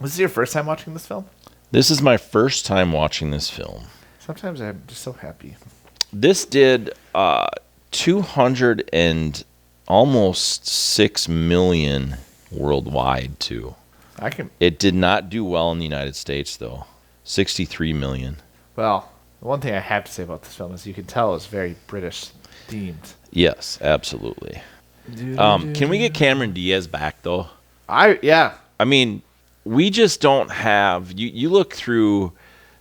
Was this your first time watching this film? This is my first time watching this film. Sometimes I'm just so happy. This did 200 and almost 6 million worldwide too. It did not do well in the United States though. 63 million. Well, the one thing I have to say about this film is you can tell it's very British themed. Yes, absolutely. Can we get Cameron Diaz back though? Yeah. I mean, we just don't have. You look through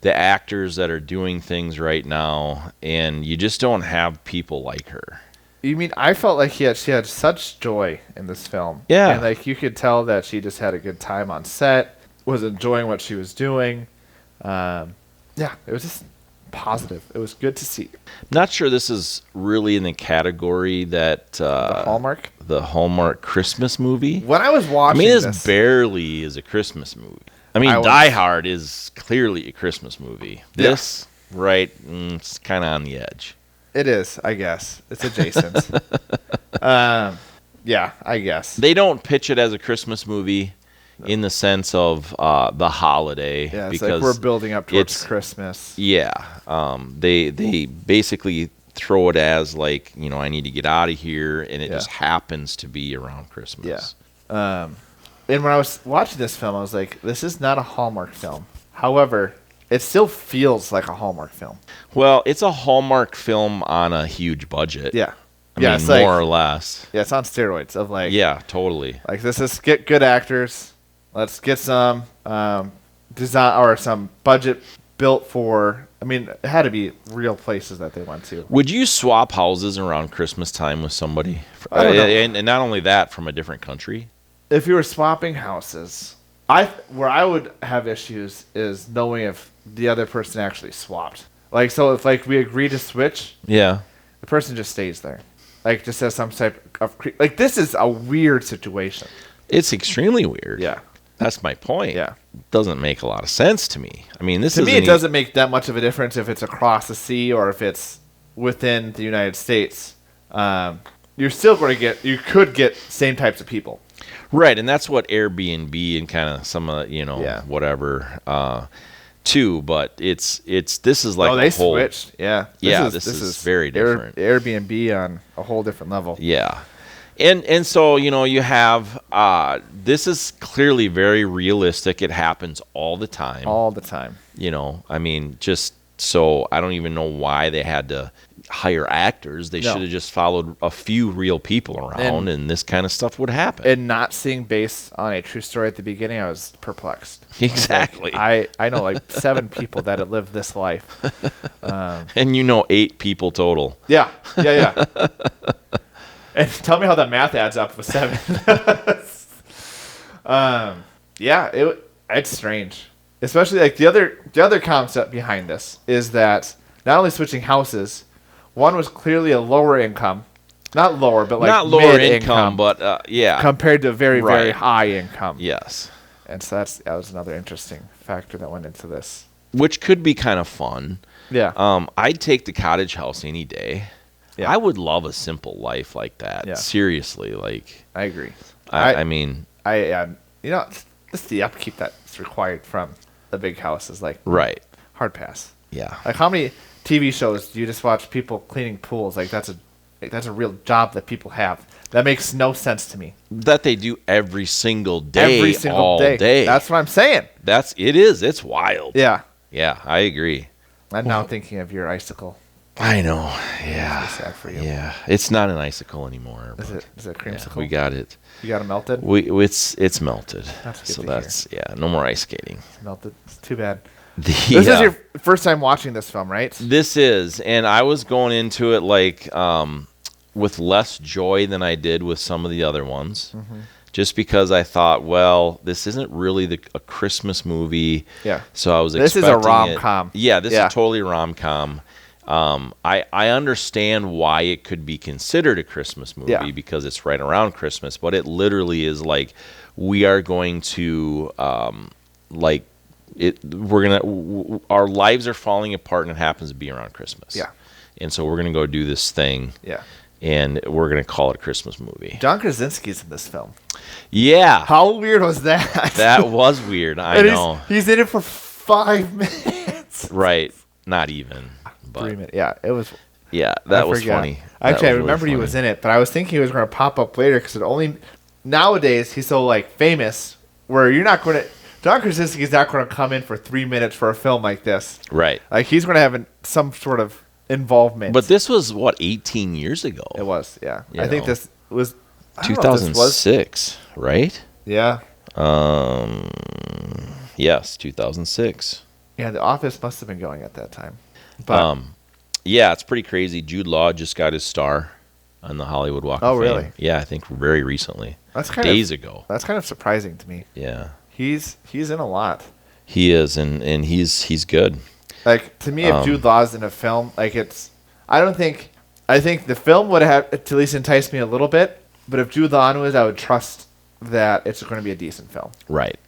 the actors that are doing things right now, and you just don't have people like her. You mean I felt like she had such joy in this film. Yeah. And like you could tell that she just had a good time on set, was enjoying what she was doing. Yeah, it was just positive. It was good to see. Not sure this is really in the category that the Hallmark Christmas movie. When I was watching this barely is a Christmas movie. I mean, Die Hard is clearly a Christmas movie. This, right, it's kind of on the edge. It is, I guess. It's adjacent. Yeah, I guess. They don't pitch it as a Christmas movie in the sense of the holiday. Yeah, it's because like we're building up towards Christmas. Yeah. They basically throw it as like, I need to get out of here, and it just happens to be around Christmas. Yeah. And when I was watching this film, I was like, this is not a Hallmark film. However, it still feels like a Hallmark film. Well, it's a Hallmark film on a huge budget. Yeah. I mean, more or less. Yeah, it's on steroids of like. Yeah, totally. Like this is get good actors. Let's get some design or some budget built for. I mean, it had to be real places that they went to. Would you swap houses around Christmas time with somebody? I don't know. And not only that, from a different country? If you were swapping houses, where I would have issues is knowing if the other person actually swapped. Like, so if like we agree to switch, the person just stays there. Like, just as some type of like this is a weird situation. It's extremely weird. Yeah. That's my point. Yeah. It doesn't make a lot of sense to me. I mean, to me, it doesn't make that much of a difference if it's across the sea or if it's within the United States. You're still going to you could get same types of people. Right, and that's what Airbnb and kind of some of whatever too. But this is like they switched. Yeah, this is very different. Airbnb on a whole different level. Yeah. And so, you have, this is clearly very realistic. It happens all the time. All the time. I mean, just so I don't even know why they had to hire actors. They should have just followed a few real people around and this kind of stuff would happen. And not seeing based on a true story at the beginning, I was perplexed. Exactly. Like, I know like 7 people that have lived this life. And 8 people total. Yeah. And tell me how that math adds up with 7. It's strange. Especially like the other concept behind this is that not only switching houses, one was clearly a lower income, not lower, but like not lower income, but compared to very very high income. Yes, and so that was another interesting factor that went into this, which could be kind of fun. Yeah. I'd take the cottage house any day. Yeah. I would love a simple life like that. Yeah. Seriously, like I agree. I mean, just the upkeep that's required from the big house is like hard pass. Yeah. Like how many TV shows do you just watch people cleaning pools? Like that's a real job that people have. That makes no sense to me. That they do every single day, all day. That's what I'm saying. It is. It's wild. Yeah. Yeah, I agree. I'm now thinking of your icicle. I know. Yeah. It's sad for you. Yeah. It's not an icicle anymore. Is it a creamsicle? Yeah, we got it. You got it melted? It's melted. That's good to hear. No more ice skating. It's melted. It's too bad. This is your first time watching this film, right? This is, and I was going into it like with less joy than I did with some of the other ones, just because I thought, well, this isn't really a Christmas movie. Yeah. So I was expecting this is a rom-com. Yeah, this is totally a rom-com. I understand why it could be considered a Christmas movie because it's right around Christmas, but it literally is like we are going to our lives are falling apart and it happens to be around Christmas. Yeah. And so we're going to go do this thing. Yeah. and we're gonna call it a Christmas movie. John Krasinski's in this film. Yeah, How weird was that? that was weird. I And know. He's in it for 5 minutes. Right? Not even. But 3 minutes. Yeah, it was. yeah, that I was forgot. funny. Actually, I remembered he was in it, but I was thinking he was going to pop up later because it only nowadays he's so like famous where you're not going to. John Krasinski's not going to come in for 3 minutes for a film like this. Right. Like he's going to have some sort of involvement. But this was what 18 years ago. It was, yeah. You I think know. this was I don't know if this was- 2006, right? Yeah. Yes, 2006. Yeah, The Office must have been going at that time. But Yeah, it's pretty crazy. Jude Law just got his star on the Hollywood Walk of Oh, Fame. really? Yeah, I think very recently. that's kind Days of ago. that's kind of surprising to me. Yeah. He's in a lot. He is, and he's good. Like to me, if Jude Law's in a film, like I think the film would have at least enticed me a little bit. But if Jude Law was, I would trust that it's going to be a decent film. Right.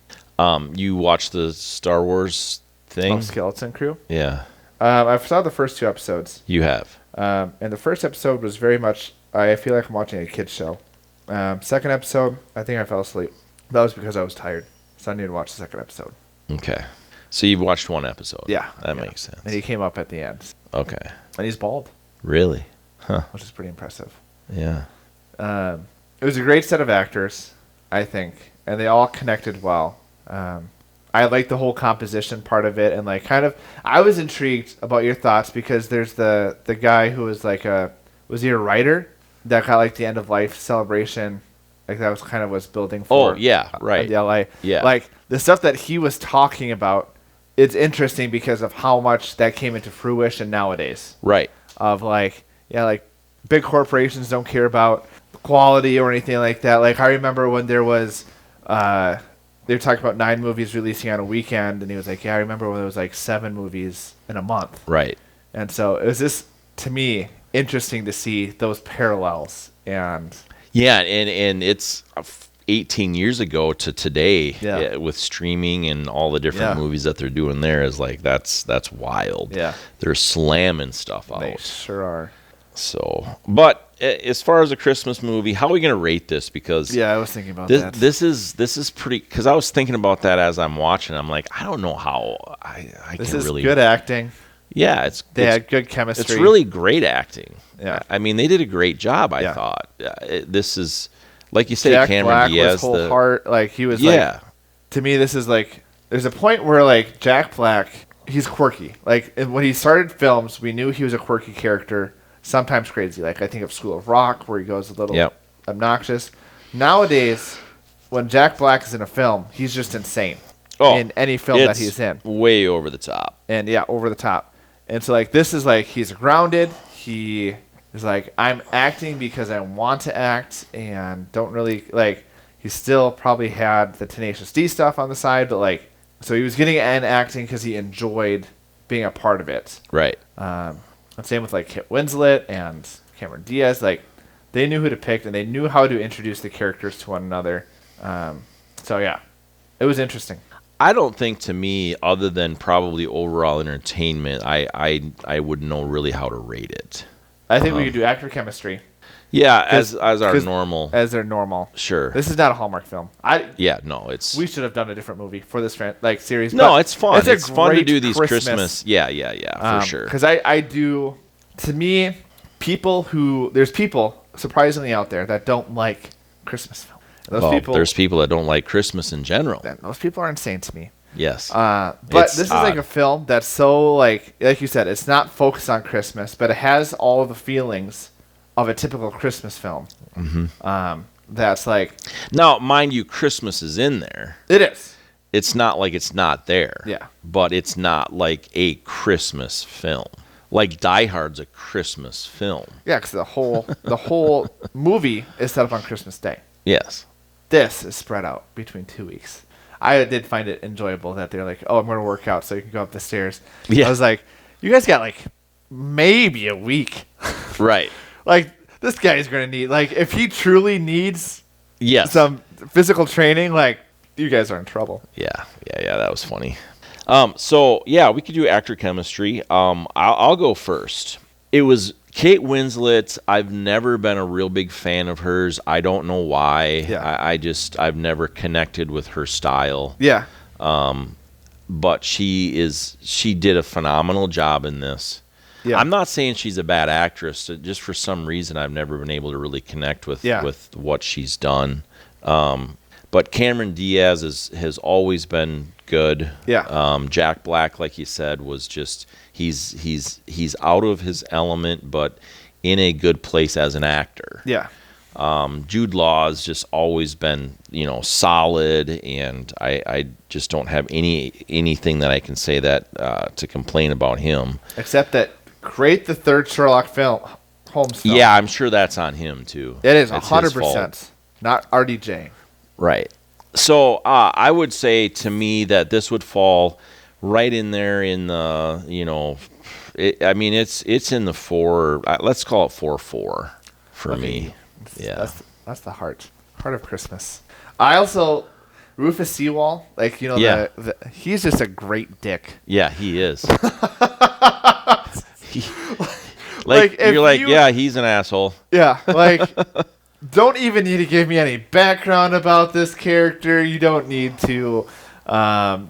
You watched the Star Wars thing? Oh, Skeleton Crew. Yeah, I saw the first 2 episodes. you have. And the first episode was very much. I feel like I'm watching a kids show. Second episode, I think I fell asleep. That was because I was tired, so I needed to watch the second episode. Okay. So you've watched 1 episode. Yeah, That yeah. makes sense. And he came up at the end, Okay. and he's bald, Really? Huh. which is pretty impressive. Yeah. It was a great set of actors, I think, and they all connected well. I liked the whole composition part of it, and like kind of, I was intrigued about your thoughts because there's the guy who was like was he a writer that got like the end of life celebration, like that was kind of was building for. Oh, yeah, right. The LA. Yeah. Like the stuff that he was talking about, it's interesting because of how much that came into fruition nowadays. Right. Of like, yeah, like big corporations don't care about quality or anything like that. Like I remember when there was, they were talking about 9 movies releasing on a weekend, and he was like, yeah, I remember when there was like 7 movies in a month. Right. And so it was just, to me, interesting to see those parallels. And Yeah, and it's 18 years ago to today. Yeah. With streaming and all the different Yeah. movies that they're doing there is like that's wild. Yeah. They're slamming stuff out. they sure are. So, but as far as a Christmas movie, how are we going to rate this? Because Yeah, I was thinking about this that. this is pretty. Because I was thinking about that as I'm watching. I'm like, I don't know how I This can is really. good acting. Yeah, it's They it's, had good chemistry. it's really great acting. Yeah. I mean, they did a great job. I Yeah. thought this is like you say, Jack Cameron Black Diaz. was whole heart. Like he was like, Yeah, to me, this is like, there's a point where like Jack Black, he's quirky. Like and when he started films, we knew he was a quirky character, sometimes crazy. Like I think of School of Rock, where he goes a little Yep. obnoxious. Nowadays, when Jack Black is in a film, he's just insane Oh, in any film that it's he's in. way over the top. And yeah, over the top. And so like this is like he's grounded. He is like, I'm acting because I want to act and don't really like. He still probably had the Tenacious D stuff on the side, but like, so he was getting in acting because he enjoyed being a part of it. Right. And same with like Kit Winslet and Cameron Diaz. Like they knew who to pick and they knew how to introduce the characters to one another. So yeah, it was interesting. I don't think to me, other than probably overall entertainment, I would know really how to rate it. I think we could do actor chemistry Yeah, as our 'cause- normal. as their normal. Sure. This is not a Hallmark film. Yeah, no, it's We should have done a different movie for this like series. no, but it's fun. a It's fun to great do these Christmas. Yeah, for sure. Because I do. To me, there's people surprisingly out there that don't like Christmas films. And Well, there's people that don't like Christmas in general. those people are insane to me. Yes. But It's this is like odd. a film that's so like you said, it's not focused on Christmas, but it has all of the feelings of a typical Christmas film. Mm-hmm. That's like Now, mind you, Christmas is in there. it is. It's not like it's not there. Yeah. But it's not like a Christmas film. Like Die Hard's a Christmas film. Yeah, because the whole movie is set up on Christmas Day. Yes. This is spread out between 2 weeks. I did find it enjoyable that they're like, oh, I'm going to work out so you can go up the stairs. Yeah. I was like, you guys got like maybe a week. Right. Like, this guy's going to need, like, if he truly needs Yes. some physical training, like, you guys are in trouble. Yeah, that was funny. So yeah, we could do actor chemistry. I'll go first. It was Kate Winslet, I've never been a real big fan of hers. I don't know why. Yeah. I've never connected with her style. Yeah. But she did a phenomenal job in this. Yeah. I'm not saying she's a bad actress. Just for some reason, I've never been able to really connect with what she's done. But Cameron Diaz has always been good. Yeah. Jack Black, like you said, was just he's out of his element, but in a good place as an actor. Yeah. Jude Law has just always been, solid, and I just don't have anything that I can say that to complain about him. Except that create the third Sherlock Holmes film. Yeah, I'm sure that's on him too. It is It's his 100%, fault. not RDJ. Right. So I would say to me that this would fall right in there in the, it's in the 4. Let's call it 4-4 for me. Yeah. That's the heart of Christmas. I also Rufus Sewell, he's just a great dick. Yeah, he is. He's an asshole. Yeah, don't even need to give me any background about this character. You don't need to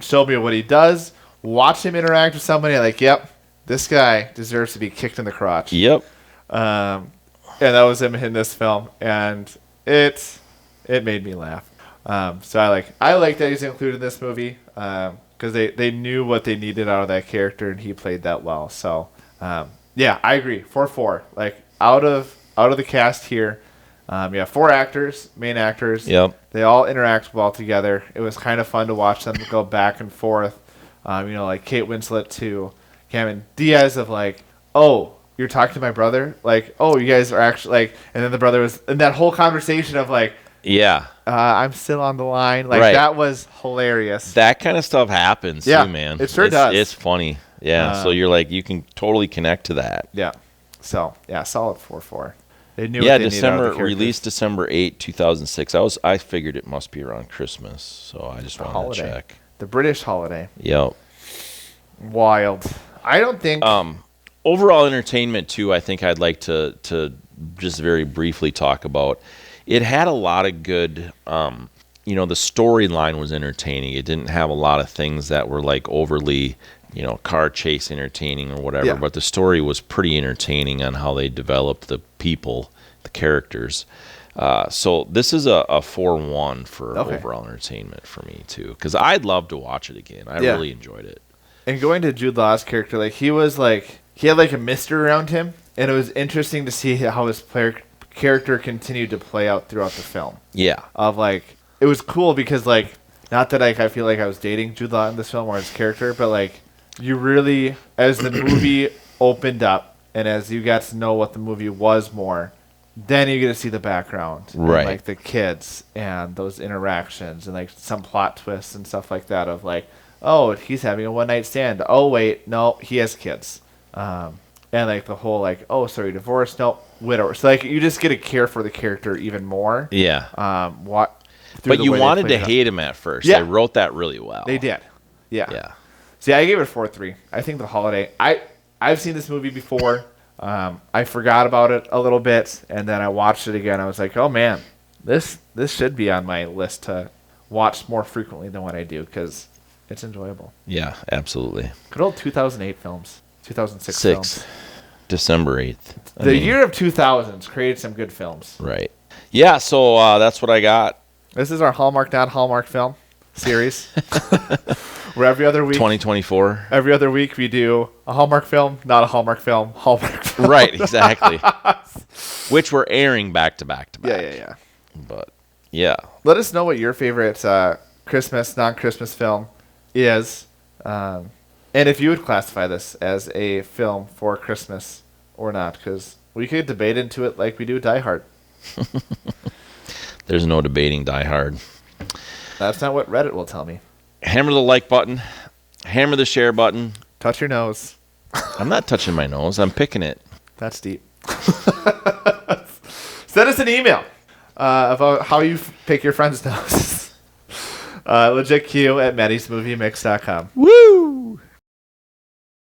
show me what he does. Watch him interact with somebody yep, this guy deserves to be kicked in the crotch. Yep. And that was him in this film, and it made me laugh. So I like that he's included in this movie because they knew what they needed out of that character, and he played that well. So yeah, I agree. 4-4. Out of the cast here, 4 actors, main actors. Yep. They all interact well together. It was kind of fun to watch them go back and forth. Kate Winslet to Cameron Diaz of oh, you're talking to my brother? Oh, you guys are actually and then the brother was in that whole conversation of yeah. I'm still on the line. Right. That was hilarious. That kind of stuff happens too, man. It sure does. It's funny. Yeah. So you're you can totally connect to that. Yeah. So yeah, solid 4-4. They knew what they needed out of the released December 8, 2006. I figured it must be around Christmas, so I just wanted to check. The British holiday. Yep. Wild. I don't think overall entertainment too, I think I'd like to just very briefly talk about. It had a lot of good the storyline was entertaining. It didn't have a lot of things that were overly, car chase entertaining or whatever, but the story was pretty entertaining on how they developed the people, the characters. So this is a 4-1 for overall entertainment for me too, because I'd love to watch it again. I really enjoyed it. And going to Jude Law's character, he was he had a mystery around him, and it was interesting to see how his character continued to play out throughout the film. Yeah. It was cool because not that I feel like I was dating Jude Law in this film or his character, but you really, as the movie opened up and as you got to know what the movie was more, then you get to see the background, right? And, the kids and those interactions and some plot twists and stuff like that of oh, he's having a one night stand. Oh wait, no, he has kids. And the whole oh, sorry, divorce, no, widower. So you just get to care for the character even more. Yeah. But you wanted to hate him at first. Yeah. They wrote that really well. They did. Yeah. Yeah. See, I gave it 4-3. I think the holiday. I've seen this movie before. I forgot about it a little bit, and then I watched it again. I was oh man, this should be on my list to watch more frequently than what I do because it's enjoyable. Yeah, absolutely. Good old 2008 films, 2006 films. December 8th. The year of 2000s created some good films. Right. Yeah. So that's what I got. This is our Hallmark Not Hallmark film series. Where every other week, 2024. Every other week we do a Hallmark film, not a Hallmark film, Hallmark film. Right, exactly. Which we're airing back to back to back. Yeah. But yeah, let us know what your favorite Christmas, non-Christmas film is, and if you would classify this as a film for Christmas or not, because we could debate into it like we do Die Hard. There's no debating Die Hard. That's not what Reddit will tell me. Hammer the like button. Hammer the share button. Touch your nose. I'm not touching my nose. I'm picking it. That's deep. Send us an email about how you pick your friend's noses. LegitQ at Matty'sMovieMix.com. Woo!